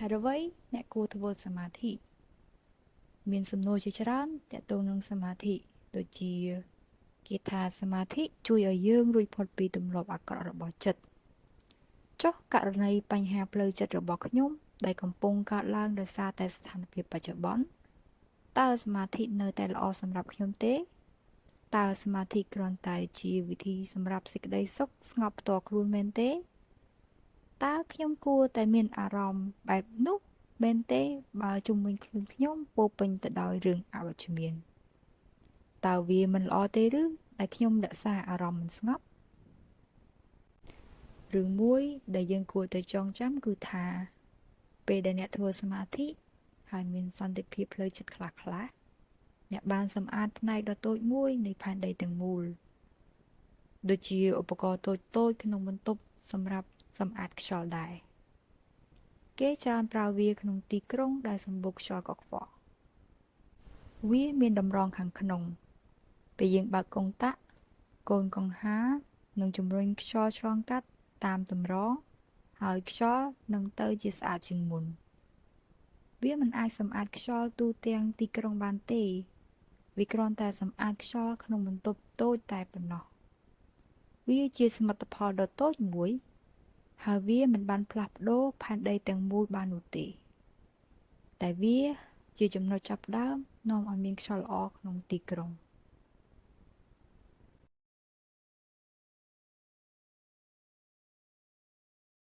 ហើយអ្វីអ្នកគួរធ្វើសមាធិមានសំណួរជាច្រើនទាក់ទងនឹងសមាធិដូចជាគេថាសមាធិជួយឲ្យយើងរួចផុតពីទម្លាប់អាក្រក់របស់ចិត្តចុះករណីបញ្ហាផ្លូវចិត្តរបស់ខ្ញុំដែលកំពុងកើតឡើងដោយសារតែស្ថានភាពបច្ចុប្បន្នតើសមាធិនៅតែល្អសម្រាប់ខ្ញុំទេតើសមាធិគ្រាន់តែជាវិធីសម្រាប់សេចក្តីសុខស្ងប់ផ្ទាល់ខ្លួនមែនទេតើខ្ញុំគួរតែមានអារម្មណ៍បែបនោះមែនទេបើជុំវិញខ្លួនខ្ញុំពោរពេញទៅដោយរឿងអវិជ្ជមានតើវាមិនល្អទេឬដែលខ្ញុំរក្សាអារម្មណ៍មិនស្ងប់រឿងមួយដែលយើងគួរតែចងចាំគឺថាពេលដែលអ្នកធ្វើសមាធិហើយមានសន្តិភាពផ្លូវចិត្តខ្លះៗអ្នកបានសម្អាតផ្នែកដ៏តូចមួយនៃផែនដីទាំងមូលដូចជាឧបករណ៍តូចៗក្នុងបន្ទប់សម្រាប់សម្អាតខ្យល់ដែរគេច្រើនប្រើវាក្នុងទីក្រុងដែលសម្បូរខ្យល់កខ្វក់វាមានតម្រងខាងក្នុងពេលយើងបើកកុងតាក់កូនកង្ហារនឹងជំរុញខ្យល់ឆ្លងកាត់តាមតម្រងហើយខ្យល់នឹងទៅជាស្អាតជាងមុនវាមិនអាចសម្អាតខ្យល់ទូទាំងទីក្រុងបានទេវាគ្រាន់តែសម្អាតខ្យល់ក្នុងបន្ទប់តូចតែប៉ុណ្ណោះវាជាសមិទ្ធផលដ៏តូចមួយហើយវាមិនបានផ្លាស់ប្ដូរផែនដីទាំងមូលបាននោះទេតែវាជាចំណុចចាប់ផ្ដើមនាំឲ្យមានខ្យល់ល្អក្នុងទីក្រុង